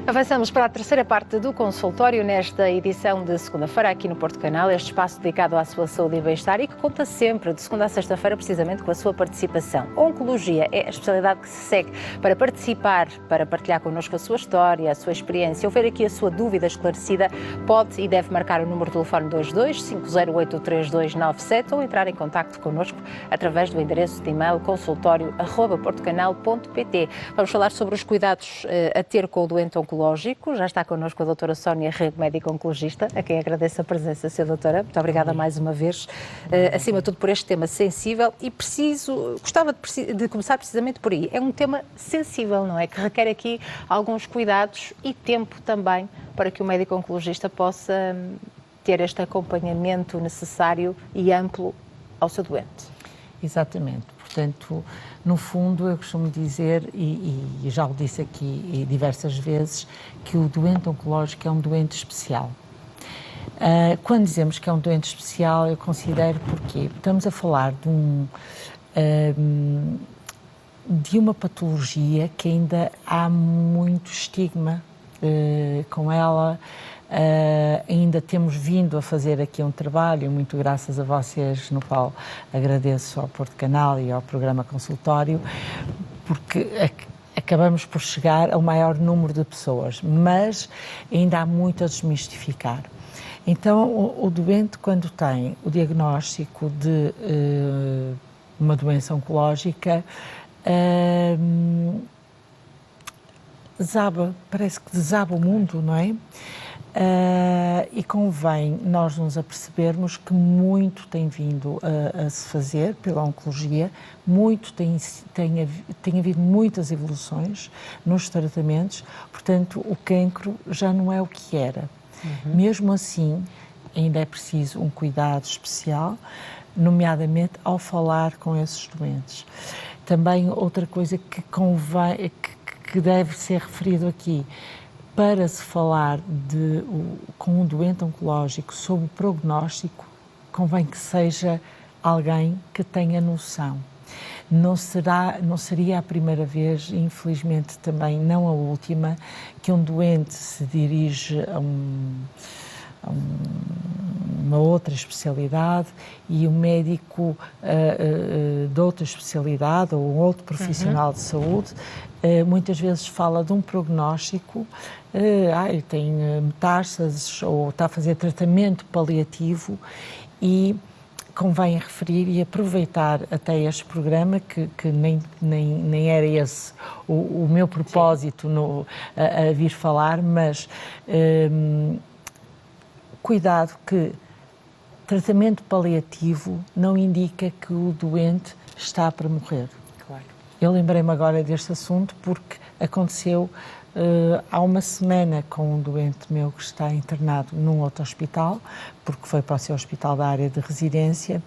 Avançamos para a terceira parte do consultório nesta edição de segunda-feira aqui no Porto Canal, este espaço dedicado à sua saúde e bem-estar e que conta sempre, de segunda a sexta-feira, precisamente com a sua participação. Oncologia é a especialidade que se segue para participar, para partilhar connosco a sua história, a sua experiência, houver aqui a sua dúvida esclarecida, pode e deve marcar o número de telefone 22 508 3297 ou entrar em contacto connosco através do endereço de e-mail consultório@portocanal.pt. Vamos falar sobre os cuidados a ter com o doente oncológico. Já está connosco a doutora Sónia Rego, médica oncologista, a quem agradeço a presença, Sra. Doutora. Muito obrigada mais uma vez, acima de tudo por este tema sensível e gostava de começar precisamente por aí. É um tema sensível, não é? Que requer aqui alguns cuidados e tempo também para que o médico oncologista possa ter este acompanhamento necessário e amplo ao seu doente. Exatamente. Portanto, no fundo, eu costumo dizer, e já o disse aqui diversas vezes, que o doente oncológico é um doente especial. Quando dizemos que é um doente especial, eu considero porque estamos a falar de uma patologia que ainda há muito estigma com ela. Ainda temos vindo a fazer aqui um trabalho, muito graças a vocês, no qual agradeço ao Porto Canal e ao programa Consultório, porque acabamos por chegar ao maior número de pessoas, mas ainda há muito a desmistificar. Então, o doente, quando tem o diagnóstico de uma doença oncológica, parece que desaba o mundo, não é? E convém nós nos apercebermos que muito tem vindo a se fazer pela oncologia, tem havido muitas evoluções nos tratamentos, portanto o cancro já não é o que era. Mesmo assim, ainda é preciso um cuidado especial, nomeadamente ao falar com esses doentes. Também outra coisa que convém, que deve ser referido aqui, para se falar com um doente oncológico sobre o prognóstico, convém que seja alguém que tenha noção. Não seria a primeira vez, infelizmente também não a última, que um doente se dirige a uma outra especialidade e o médico de outra especialidade ou um outro profissional de saúde muitas vezes fala de um prognóstico, tem metástases ou está a fazer tratamento paliativo, e convém referir e aproveitar até este programa, que nem era esse o meu propósito a vir falar, mas cuidado que tratamento paliativo não indica que o doente está para morrer. Claro. Eu lembrei-me agora deste assunto porque aconteceu há uma semana com um doente meu que está internado num outro hospital, porque foi para o seu hospital da área de residência,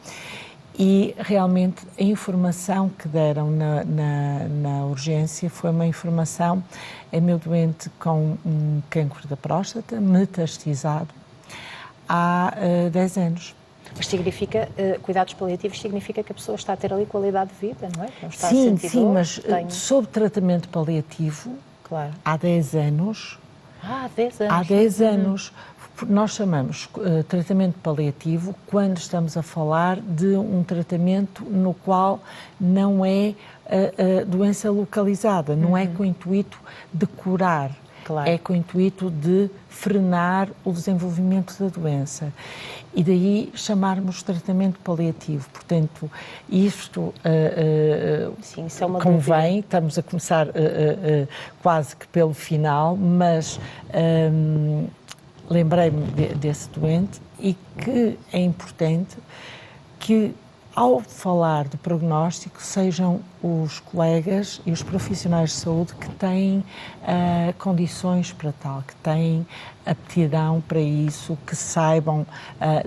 e realmente a informação que deram na urgência foi uma informação: é meu doente com um cancro da próstata metastizado há 10 anos. Mas significa, cuidados paliativos significa que a pessoa está a ter ali qualidade de vida, não é? Não está sim, a sentir dor, mas sob tratamento paliativo, claro, há 10 anos. Há 10 anos. Há 10 anos. Nós chamamos tratamento paliativo quando estamos a falar de um tratamento no qual não é doença localizada, não é com o intuito de curar. Claro. É com o intuito de frenar o desenvolvimento da doença. E daí chamarmos tratamento paliativo. Portanto, isto sim, isso é uma convém, dúvida. Estamos a começar quase que pelo final, mas lembrei-me desse doente e que é importante que, ao falar do prognóstico, sejam os colegas e os profissionais de saúde que têm condições para tal, que têm aptidão para isso, que saibam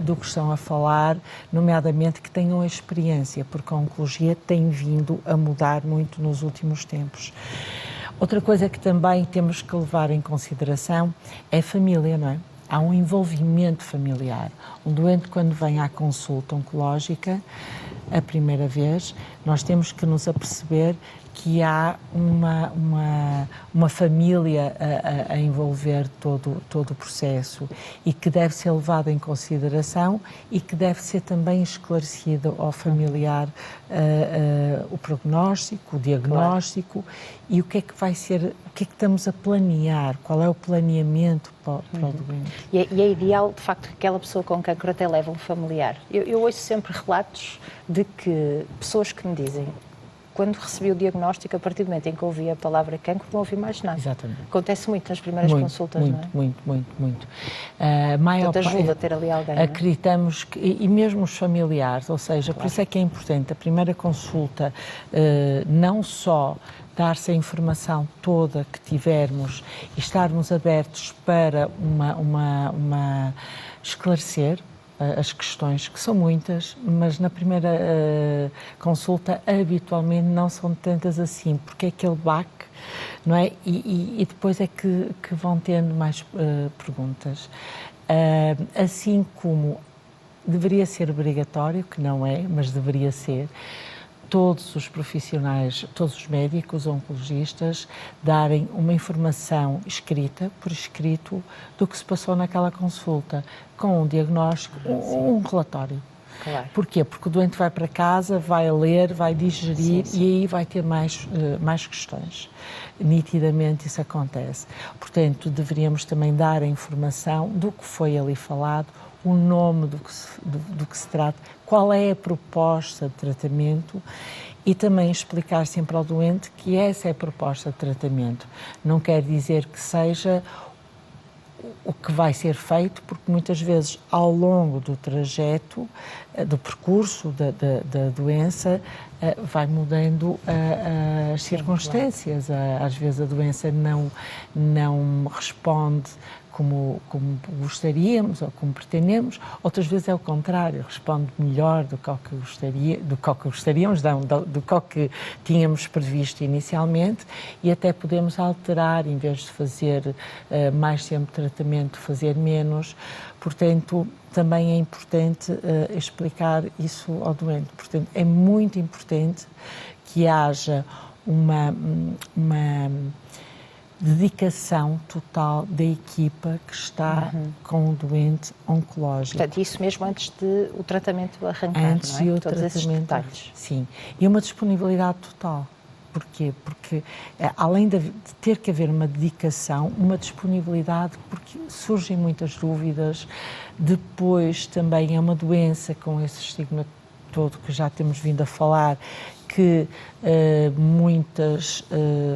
do que estão a falar, nomeadamente que tenham experiência, porque a oncologia tem vindo a mudar muito nos últimos tempos. Outra coisa que também temos que levar em consideração é a família, não é? Há um envolvimento familiar. Um doente, quando vem à consulta oncológica, a primeira vez, nós temos que nos aperceber que há uma família a envolver todo o processo e que deve ser levado em consideração e que deve ser também esclarecido ao familiar o prognóstico, o diagnóstico, e o que é que vai ser, o que é que estamos a planear, qual é o planeamento para o doente. E é ideal, de facto, que aquela pessoa com cancro até leve um familiar. Eu ouço sempre relatos de que pessoas que me dizem, quando recebi o diagnóstico, a partir do momento em que ouvi a palavra cancro, não ouvi mais nada. Exatamente. Acontece muito nas primeiras consultas, não é? Muito. Portanto, ajuda a ter ali alguém, acreditamos que, e mesmo os familiares, ou seja, por isso é que é importante a primeira consulta, não só dar-se a informação toda que tivermos e estarmos abertos para esclarecer as questões, que são muitas, mas na primeira consulta habitualmente não são tantas assim, porque é aquele baque, não é? E depois é que vão tendo mais perguntas. Assim como deveria ser obrigatório, que não é, mas deveria ser, todos os profissionais, todos os médicos, oncologistas, darem uma informação escrita, por escrito, do que se passou naquela consulta, com um diagnóstico, um relatório. Claro. Porquê? Porque o doente vai para casa, vai ler, vai digerir e aí vai ter mais questões. Nitidamente isso acontece. Portanto, deveríamos também dar a informação do que foi ali falado, o nome do que se trata, qual é a proposta de tratamento e também explicar sempre ao doente que essa é a proposta de tratamento. Não quer dizer que seja o que vai ser feito, porque muitas vezes ao longo do trajeto, do percurso da doença, vai mudando as circunstâncias. Às vezes a doença não responde como gostaríamos ou como pretendemos, outras vezes é o contrário, responde melhor do que gostaríamos, do que tínhamos previsto inicialmente, e até podemos alterar, em vez de fazer mais tempo de tratamento, fazer menos. Portanto, também é importante explicar isso ao doente. Portanto, é muito importante que haja uma dedicação total da equipa que está com o doente oncológico. Portanto, isso mesmo antes de o tratamento arrancar, antes não é? de o Todos esses tratamento, detalhes. sim. E uma disponibilidade total. Porquê? Porque, além de ter que haver uma dedicação, uma disponibilidade, porque surgem muitas dúvidas. Depois, também é uma doença com esse estigma todo que já temos vindo a falar, que muitas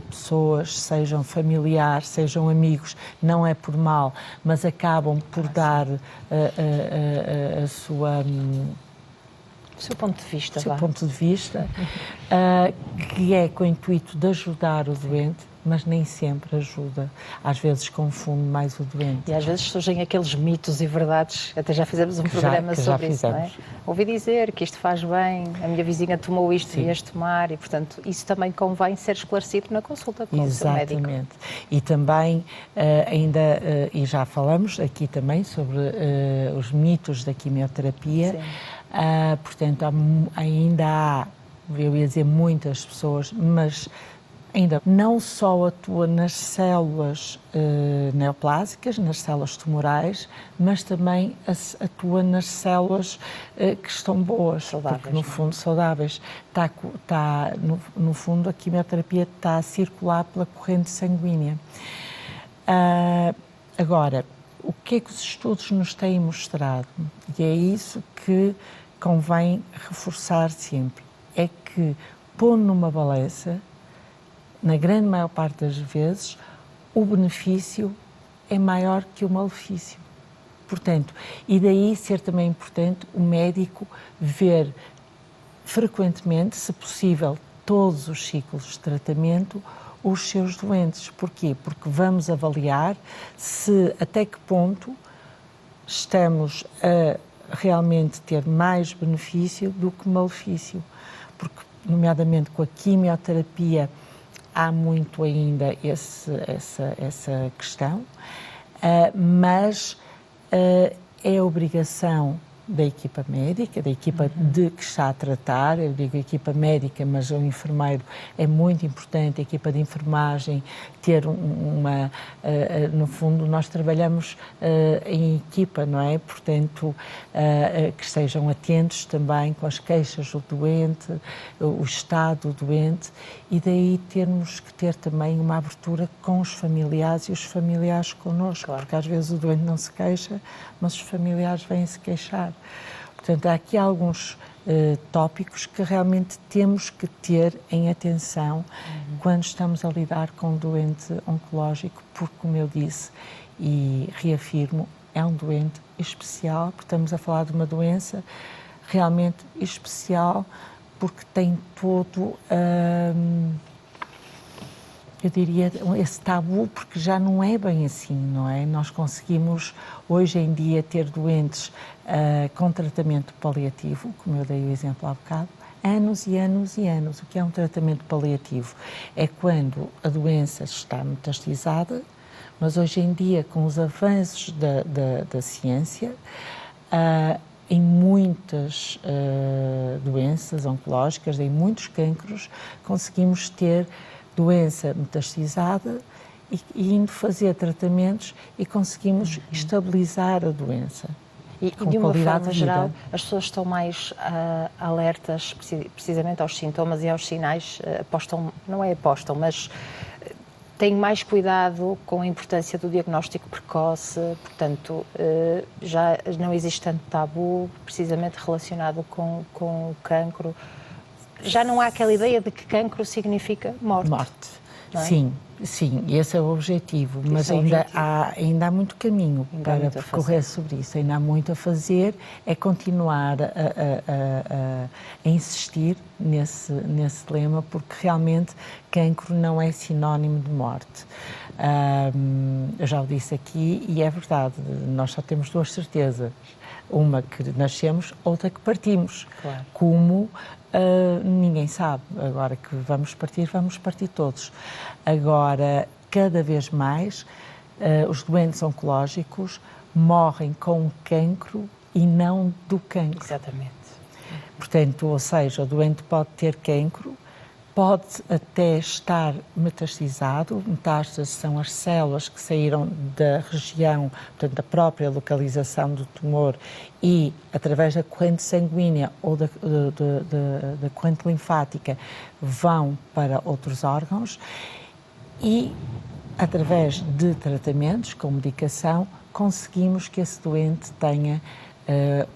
pessoas, sejam familiares, sejam amigos, não é por mal, mas acabam por dar a sua... O seu ponto de vista, que é com o intuito de ajudar o doente, mas nem sempre ajuda. Às vezes confunde mais o doente. E às vezes surgem aqueles mitos e verdades, até já fizemos um programa sobre isso, não é? Ouvi dizer que isto faz bem, a minha vizinha tomou isto, devias tomar, e portanto isso também convém ser esclarecido na consulta com o seu médico. Exatamente. E também e já falamos aqui também sobre os mitos da quimioterapia. Portanto, ainda há, eu ia dizer muitas pessoas, mas ainda não só atua nas células neoplásicas, nas células tumorais, mas também atua nas células que estão boas, saudáveis, porque no fundo saudáveis. No fundo a quimioterapia está a circular pela corrente sanguínea. Agora, o que é que os estudos nos têm mostrado? E é isso que convém reforçar sempre, é que pondo numa balança, na grande maior parte das vezes, o benefício é maior que o malefício. Portanto, e daí ser também importante o médico ver frequentemente, se possível, todos os ciclos de tratamento, os seus doentes. Porquê? Porque vamos avaliar se até que ponto estamos a realmente ter mais benefício do que malefício. Porque, nomeadamente com a quimioterapia, há muito ainda essa questão, mas é obrigação da equipa médica, da equipa que está a tratar. Eu digo equipa médica, mas o enfermeiro é muito importante, a equipa de enfermagem, ter no fundo, nós trabalhamos em equipa, não é? Portanto, que estejam atentos também com as queixas do doente, o estado do doente, e daí termos que ter também uma abertura com os familiares e os familiares connosco, claro. Porque às vezes o doente não se queixa, mas os familiares vêm-se queixar. Portanto, há aqui alguns tópicos que realmente temos que ter em atenção quando estamos a lidar com um doente oncológico, porque, como eu disse e reafirmo, é um doente especial, porque estamos a falar de uma doença realmente especial, porque tem todo, eu diria, esse tabu, porque já não é bem assim, não é? Nós conseguimos, hoje em dia, ter doentes com tratamento paliativo, como eu dei o exemplo há bocado, anos e anos e anos. O que é um tratamento paliativo? É quando a doença está metastizada, mas hoje em dia, com os avanços da ciência, em muitas doenças oncológicas, em muitos cancros, conseguimos ter doença metastizada e indo fazer tratamentos e conseguimos estabilizar a doença. E de uma forma geral, as pessoas estão mais alertas precisamente aos sintomas e aos sinais, mas têm mais cuidado com a importância do diagnóstico precoce, portanto, já não existe tanto tabu, precisamente relacionado com o cancro. Já não há aquela ideia de que cancro significa morte. Morte, não é? Sim, esse é o objetivo, mas ainda há muito caminho para percorrer sobre isso, ainda há muito a fazer, é continuar a insistir nesse lema, porque realmente cancro não é sinónimo de morte. Eu já o disse aqui e é verdade, nós só temos duas certezas, uma que nascemos, outra que partimos, claro. Como ninguém sabe. Agora que vamos partir todos. Agora, cada vez mais, os doentes oncológicos morrem com cancro e não do cancro. Exatamente. Portanto, ou seja, o doente pode ter cancro, pode até estar metastizado. Metástases são as células que saíram da região, portanto, da própria localização do tumor e, através da corrente sanguínea ou da corrente linfática, vão para outros órgãos e, através de tratamentos com medicação, conseguimos que esse doente tenha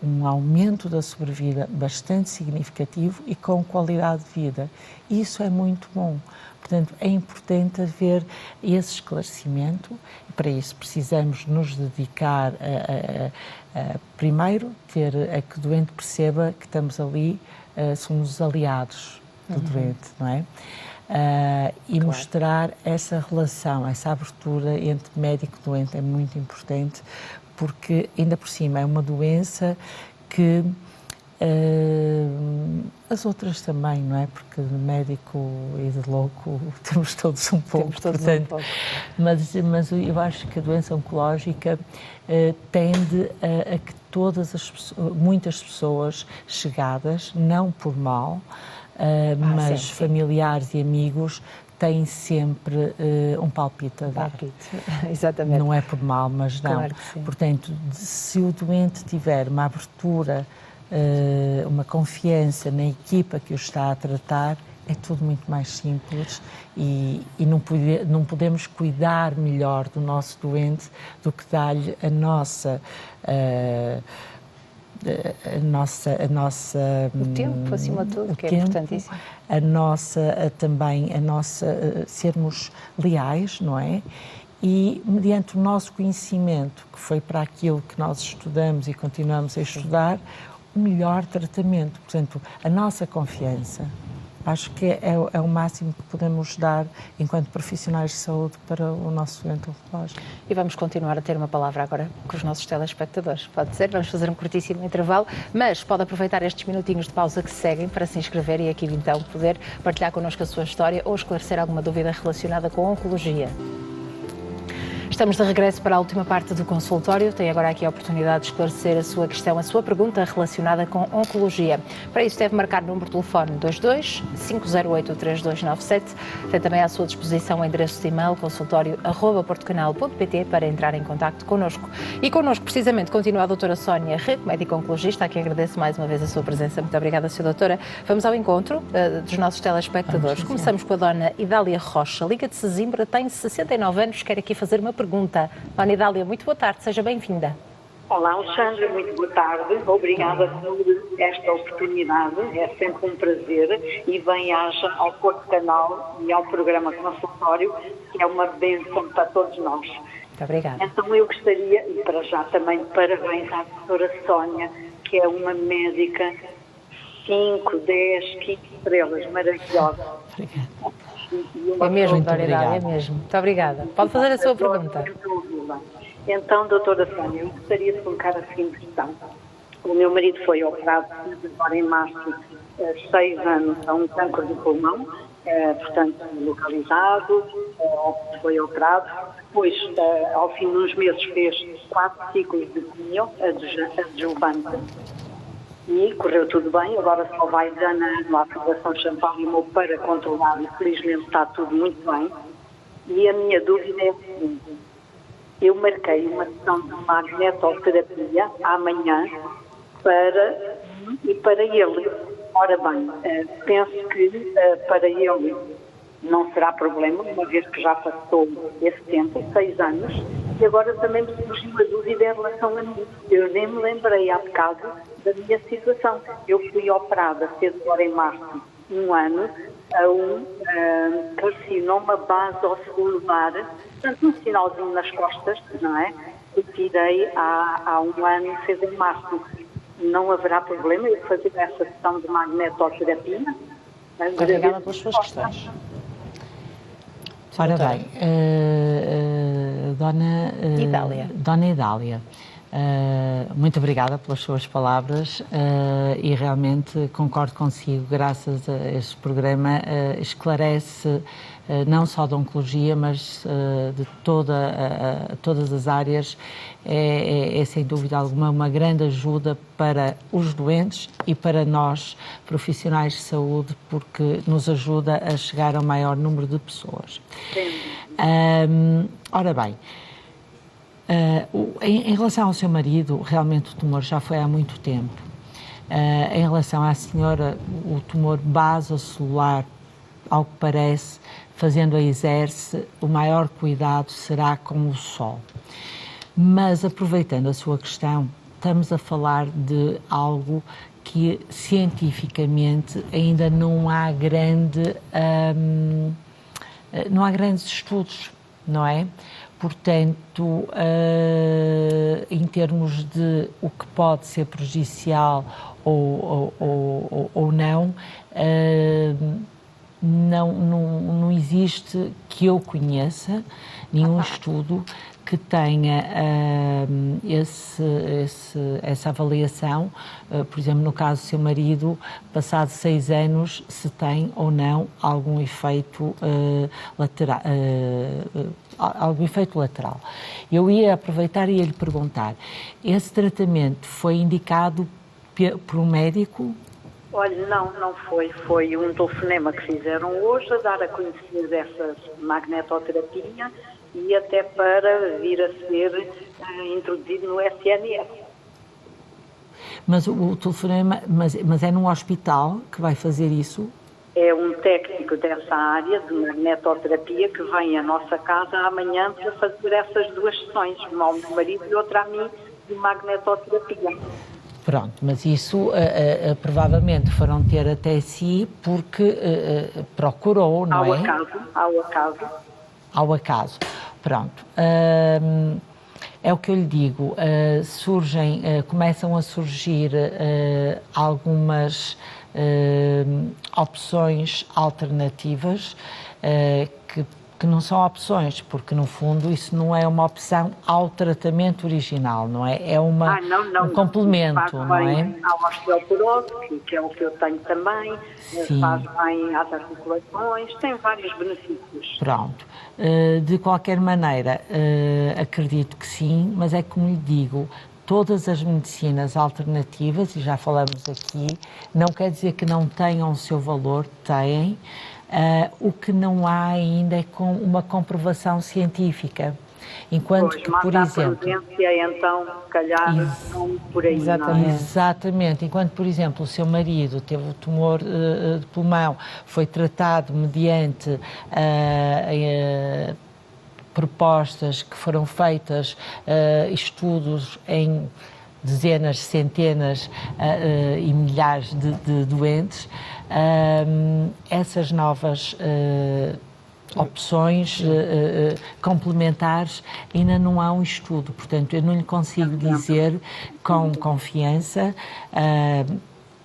um aumento da sobrevida bastante significativo e com qualidade de vida. Isso é muito bom. Portanto, é importante haver esse esclarecimento e, para isso, precisamos nos dedicar primeiro, a que o doente perceba que estamos ali, somos os aliados do doente, não é? E claro. Mostrar essa relação, essa abertura entre médico e doente é muito importante, porque, ainda por cima, é uma doença que as outras também, não é? Porque de médico e de louco temos todos um pouco. Mas eu acho que a doença oncológica tende a que muitas pessoas chegadas, não por mal, mas sim. Familiares e amigos, têm sempre um palpite a dar. Exatamente. Não é por mal, mas não. Claro que sim. Portanto, se o doente tiver uma abertura, uma confiança na equipa que o está a tratar, é tudo muito mais simples e não podemos cuidar melhor do nosso doente do que dar-lhe a nossa... o tempo, acima de tudo, que é importantíssimo. Sermos leais, não é? E, mediante o nosso conhecimento, que foi para aquilo que nós estudamos e continuamos a estudar, o melhor tratamento. Portanto, a nossa confiança. Acho que é o máximo que podemos dar enquanto profissionais de saúde para o nosso doente oncológico. E vamos continuar a ter uma palavra agora com os nossos telespectadores. Pode ser? Vamos fazer um curtíssimo intervalo, mas pode aproveitar estes minutinhos de pausa que se seguem para se inscrever e aqui então poder partilhar connosco a sua história ou esclarecer alguma dúvida relacionada com a oncologia. Estamos de regresso para a última parte do consultório. Tem agora aqui a oportunidade de esclarecer a sua questão, a sua pergunta relacionada com oncologia. Para isso deve marcar o número de telefone 22 508 3297. Tem também à sua disposição o endereço de e-mail consultório@portocanal.pt para entrar em contacto connosco. E connosco, precisamente, continua a doutora Sónia Rego, médica oncologista, a quem agradeço mais uma vez a sua presença. Muito obrigada, Sra. Doutora. Vamos ao encontro dos nossos telespectadores. Começamos com a dona Idália Rocha, liga de Sesimbra, tem 69 anos, quer aqui fazer uma pergunta. Dona Idália, muito boa tarde, seja bem-vinda. Olá, Alexandra, muito boa tarde. Obrigada por esta oportunidade, é sempre um prazer e bem-aja ao Porto Canal e ao programa Consultório, que é uma bênção para todos nós. Muito obrigada. Então eu gostaria, e para já também parabéns à doutora Sónia, que é uma médica 5, 10, 15 estrelas, maravilhosa. Obrigada. É mesmo, Dona Idália, é mesmo. Muito obrigada. Pode fazer a sua pergunta. Então, doutora Sónia, eu gostaria de colocar a seguinte questão. O meu marido foi operado agora em março, 6 anos, a um cancro de pulmão, portanto, localizado, foi operado. Depois, ao fim de uns meses, fez 4 ciclos de quimio adjuvante. E correu tudo bem, agora só vai de ano a ano à Fundação Champalimau para controlar e felizmente está tudo muito bem. E a minha dúvida é a seguinte: eu marquei uma sessão de magnetoterapia amanhã para ele. Ora bem, penso que para ele não será problema, uma vez que já passou esse tempo, 6 anos, e agora também me surgiu a dúvida em relação a mim. Eu nem me lembrei há bocado da minha situação. Eu fui operada, fez agora em março, 1 ano, a um carcinoma basocelular, portanto um sinalzinho nas costas, não é? Eu tirei há 1 ano, fez em março. Não haverá problema eu fazer essa sessão de magnetoterapia? Obrigada pelas suas questões. Ora bem, Dona Idália, muito obrigada pelas suas palavras e realmente concordo consigo, graças a este programa esclarece não só da oncologia, mas de todas as áreas, é sem dúvida alguma uma grande ajuda para os doentes e para nós, profissionais de saúde, porque nos ajuda a chegar ao maior número de pessoas. Ora bem, em relação ao seu marido, realmente o tumor já foi há muito tempo. Em relação à senhora, o tumor basocelular, ao que parece, fazendo a exerce, o maior cuidado será com o sol. Mas, aproveitando a sua questão, estamos a falar de algo que cientificamente ainda não há grandes estudos, não é? Portanto, em termos de o que pode ser prejudicial ou não, não existe que eu conheça nenhum estudo que tenha essa avaliação, por exemplo, no caso do seu marido, passado 6 anos, se tem ou não algum efeito lateral. Eu ia aproveitar e ia lhe perguntar, esse tratamento foi indicado por um médico? Olha, não foi. Foi um telefonema que fizeram hoje a dar a conhecer essa magnetoterapia e até para vir a ser introduzido no SNS. Mas o telefonema, mas é num hospital que vai fazer isso? É um técnico dessa área de magnetoterapia que vem à nossa casa amanhã para fazer essas 2 sessões, uma ao meu marido e outra a mim, de magnetoterapia. Pronto, mas isso provavelmente foram ter até si porque procurou, não é? Ao acaso. Pronto. É o que eu lhe digo, começam a surgir algumas opções alternativas que que não são opções, porque no fundo isso não é uma opção ao tratamento original, não é? É um complemento, não é? Ao osteoporose, que é o que eu tenho também, Sim. faz bem às articulações, tem vários benefícios. Pronto. De qualquer maneira, acredito que sim, mas é como lhe digo, todas as medicinas alternativas, e já falamos aqui, não quer dizer que não tenham o seu valor, têm. O que não há ainda é com uma comprovação científica. Enquanto que, por exemplo... então, se calhar, não por aí, exatamente. não é? Exatamente. Enquanto, por exemplo, o seu marido teve o tumor de pulmão, foi tratado mediante propostas que foram feitas, estudos em dezenas, centenas e milhares de doentes, essas novas opções complementares ainda não há um estudo, portanto eu não lhe consigo dizer com confiança,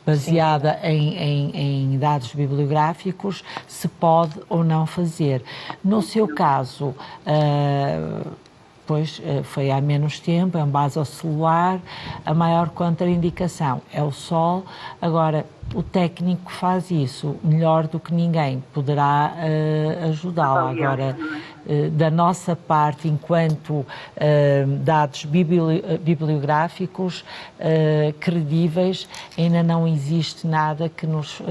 baseada em dados bibliográficos, se pode ou não fazer. No seu caso, pois foi há menos tempo, é um vasocelular, a maior contraindicação é o sol. Agora, o técnico faz isso melhor do que ninguém, poderá ajudá-lo. Agora, da nossa parte, enquanto dados bibliográficos credíveis, ainda não existe nada que nos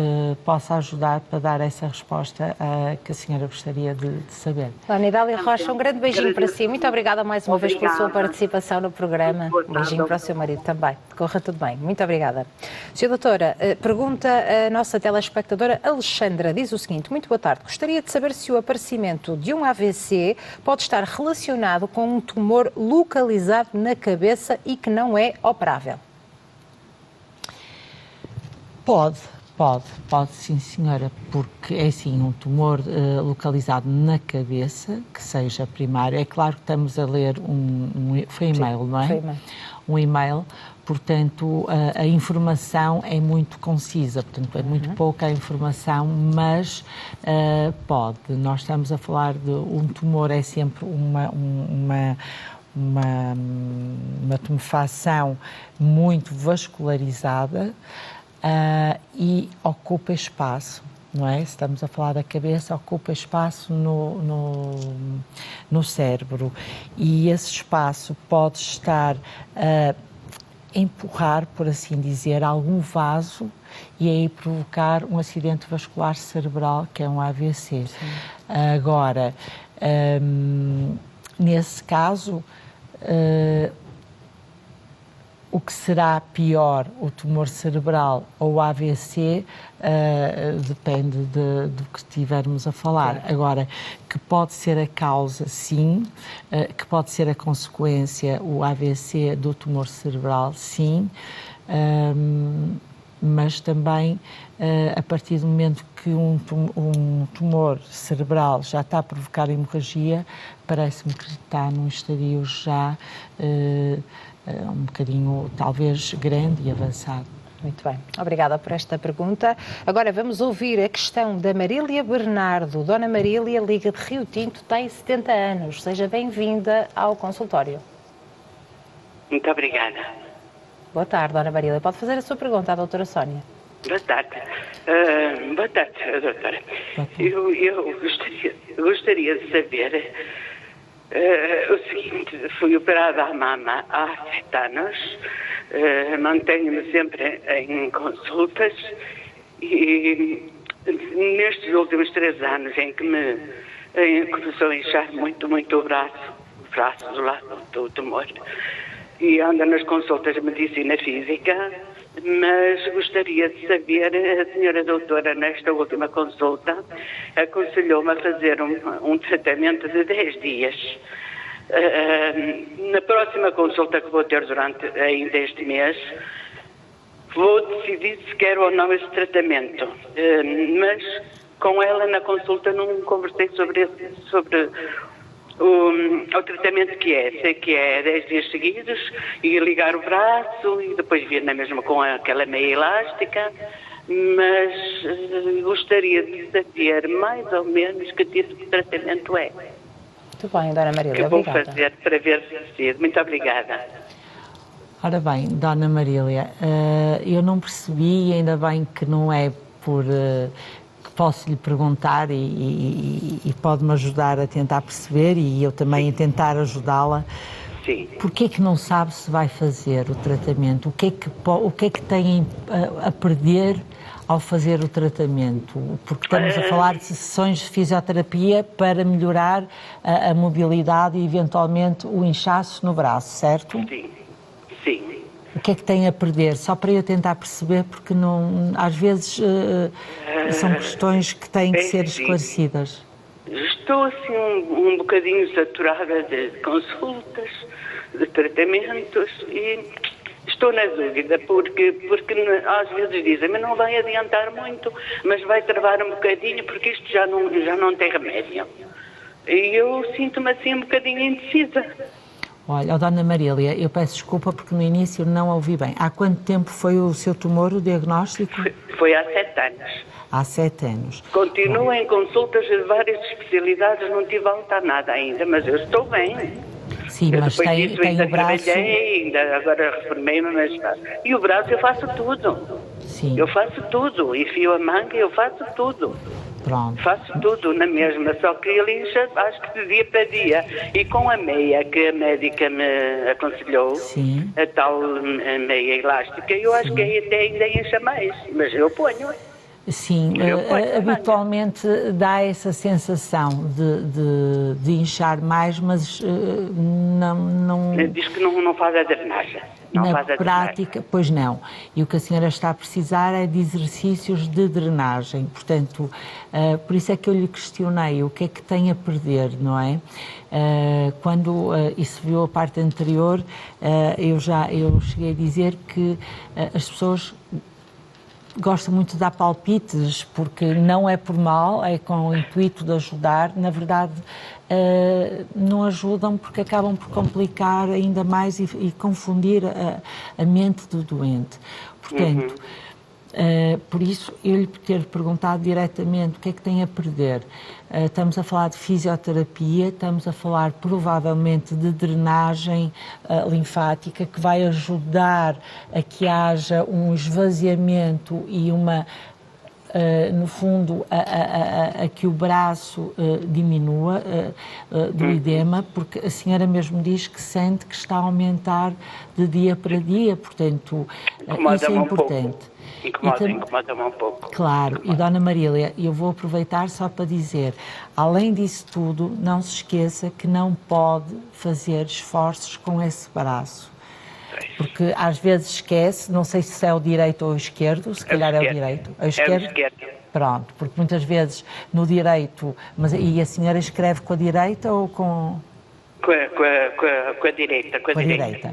possa ajudar para dar essa resposta que a senhora gostaria de saber. Dona Idália Rocha, um grande beijinho para si. Muito obrigada mais uma vez pela sua participação no programa. Um beijinho para o seu marido também. Corra tudo bem. Muito obrigada. Sra. Doutora, pergunta a nossa telespectadora Alexandra, diz o seguinte: muito boa tarde. Gostaria de saber se o aparecimento de um AVC pode estar relacionado com um tumor localizado na cabeça e que não é operável. Pode sim, senhora, porque é assim, um tumor localizado na cabeça, que seja primário, é claro que estamos a ler foi e-mail, não é? Foi e-mail. Um e-mail, portanto a informação é muito concisa, portanto é muito pouca a informação, mas pode. Nós estamos a falar de um tumor, é sempre uma tumefação muito vascularizada, e ocupa espaço, não é? Se estamos a falar da cabeça, ocupa espaço no cérebro, e esse espaço pode estar a empurrar, por assim dizer, algum vaso e aí provocar um acidente vascular cerebral, que é um AVC. Sim. Agora, nesse caso, o que será pior, o tumor cerebral ou o AVC, depende do que estivermos a falar. Sim. Agora, que pode ser a causa, sim, que pode ser a consequência, o AVC do tumor cerebral, sim, mas também, a partir do momento que um tumor cerebral já está a provocar hemorragia, parece-me que está num estadio já um bocadinho, talvez, grande e avançado. Muito bem, obrigada por esta pergunta. Agora vamos ouvir a questão da Marília Bernardo. Dona Marília, liga de Rio Tinto, tem 70 anos. Seja bem-vinda ao consultório. Muito obrigada. Boa tarde, Dona Marília. Pode fazer a sua pergunta à doutora Sónia. Boa tarde. Boa tarde, doutora. Eu gostaria de saber o seguinte: fui operada à mama há 7 anos, mantenho-me sempre em consultas e nestes últimos 3 anos em que me começou a inchar muito o braço do lado do tumor, e ando nas consultas de medicina física, mas gostaria de saber, a senhora doutora, nesta última consulta, aconselhou-me a fazer um tratamento de 10 dias. Na próxima consulta que vou ter durante ainda este mês, vou decidir se quero ou não esse tratamento. Mas com ela na consulta não conversei sobre o tratamento que é. Sei que é 10 dias seguidos e ligar o braço e depois vir na mesma com aquela meia elástica. mas gostaria de saber mais ou menos que tipo de tratamento é. Muito bem, Dona Marília, que eu vou obrigada. fazer para ver se decido. Muito obrigada. Ora bem, Dona Marília, eu não percebi, ainda bem que não é por... que posso lhe perguntar e pode-me ajudar a tentar perceber e eu também a tentar ajudá-la. Sim. Porquê que não sabe se vai fazer o tratamento? O que é que tem a perder ao fazer o tratamento? Porque estamos a falar de sessões de fisioterapia para melhorar a mobilidade e eventualmente o inchaço no braço, certo? Sim, sim. O que é que tem a perder? Só para eu tentar perceber, porque não, às vezes são questões que têm que ser esclarecidas. Estou assim um bocadinho saturada de consultas, de tratamentos e estou na dúvida porque às vezes dizem, mas não vai adiantar muito, mas vai travar um bocadinho porque isto já não tem remédio. E eu sinto-me assim um bocadinho indecisa. Olha, Dona Marília, eu peço desculpa porque no início não a ouvi bem. Há quanto tempo foi o seu tumor, o diagnóstico? Foi há 7 anos. Há 7 anos. Continuo em consultas de várias especialidades, não tive alta nada ainda, mas eu estou bem. Sim, eu mas depois disso tem ainda o braço... trabalhei, ainda agora reformei-me, mas... E o braço eu faço tudo. Sim. Eu faço tudo. Enfio a manga, eu faço tudo. Pronto. Faço tudo na mesma, só que ele incha, acho que de dia para dia. E com a meia que a médica me aconselhou, Sim. a tal meia elástica, eu acho que até ainda incha mais, mas eu ponho. Sim, habitualmente dá essa sensação de inchar mais, mas não... Diz que não faz a drenagem. Na prática, pois não. E o que a senhora está a precisar é de exercícios de drenagem. Portanto, por isso é que eu lhe questionei o que é que tem a perder, não é? Quando isso viu a parte anterior, eu cheguei a dizer que as pessoas gostam muito de dar palpites, porque não é por mal, é com o intuito de ajudar. Na verdade, não ajudam porque acabam por complicar ainda mais e confundir a mente do doente. Portanto, por isso, eu lhe ter perguntado diretamente o que é que tem a perder. Estamos a falar de fisioterapia, estamos a falar provavelmente de drenagem linfática, que vai ajudar a que haja um esvaziamento e uma... no fundo, a que o braço diminua do edema, porque a senhora mesmo diz que sente que está a aumentar de dia para dia, portanto, isso é importante. Incomoda-me um pouco. Claro, e Dona Marília, eu vou aproveitar só para dizer, além disso tudo, não se esqueça que não pode fazer esforços com esse braço. Porque às vezes esquece, não sei se é o direito ou o esquerdo, se calhar é o direito. É o esquerdo. Pronto, porque muitas vezes no direito, e a senhora escreve com a direita ou com... Com a direita. Com a direita.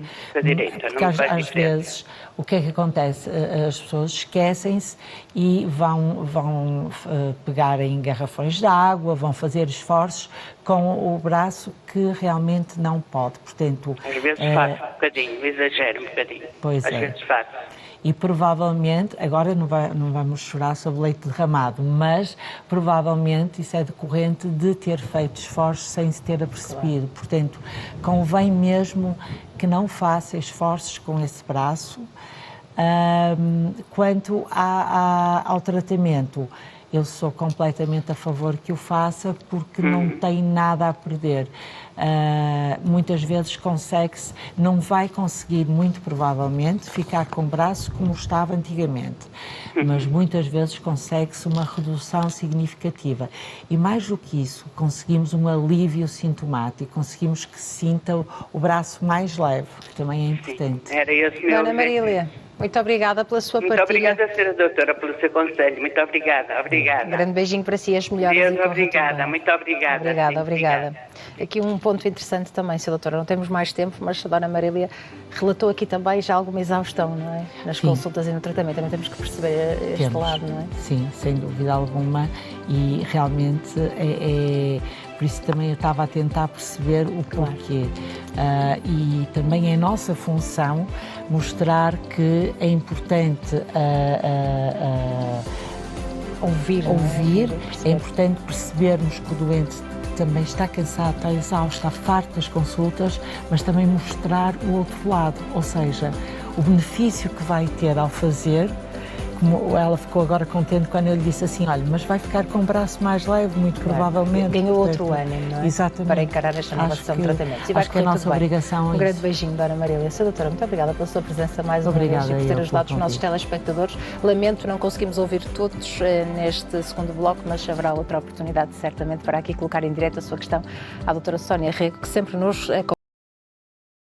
Porque às vezes, o que é que acontece? As pessoas esquecem-se e vão pegar em garrafões de água, vão fazer esforços com o braço que realmente não pode. Portanto, às vezes faço um bocadinho, exagero um bocadinho. Pois às vezes faço. E provavelmente, agora não vamos chorar sobre leite derramado, mas provavelmente isso é decorrente de ter feito esforços sem se ter apercebido. Claro. Portanto, convém mesmo que não faça esforços com esse braço. Quanto ao tratamento, eu sou completamente a favor que o faça porque não tem nada a perder. Muitas vezes consegue-se, não vai conseguir muito provavelmente ficar com o braço como estava antigamente, mas muitas vezes consegue-se uma redução significativa e mais do que isso, conseguimos um alívio sintomático, conseguimos que se sinta o braço mais leve, que também é importante. Sim, era esse meu Dona Marília, muito obrigada pela sua partilha. Muito obrigada, senhora doutora, pelo seu conselho. Muito obrigada. Um grande beijinho para si, as melhores. Deus, obrigada. Muito obrigada. Obrigada. Aqui um ponto interessante também, senhora doutora, não temos mais tempo, mas a Dona Marília relatou aqui também já alguma exaustão, não é? Nas consultas e no tratamento, também temos que perceber este lado, não é? Sim, sem dúvida alguma, e realmente por isso também eu estava a tentar perceber o porquê. E também é nossa função mostrar que é importante ouvir, é importante percebermos que o doente também está cansado, está exausto, está farto das consultas, mas também mostrar o outro lado, ou seja, o benefício que vai ter ao fazer. Como ela ficou agora contente quando eu lhe disse assim, olha, mas vai ficar com o braço mais leve, muito provavelmente. Ganhou outro ânimo, não é? Exatamente. Para encarar esta nova sessão de tratamentos. E vai acho que é a nossa obrigação. Um grande beijinho, Dona Marília. Sra. Doutora, muito obrigada pela sua presença mais uma vez e por ter ajudado os nossos telespectadores. Lamento, não conseguimos ouvir todos neste segundo bloco, mas haverá outra oportunidade certamente para aqui colocar em direto a sua questão à doutora Sónia Rego, que sempre nos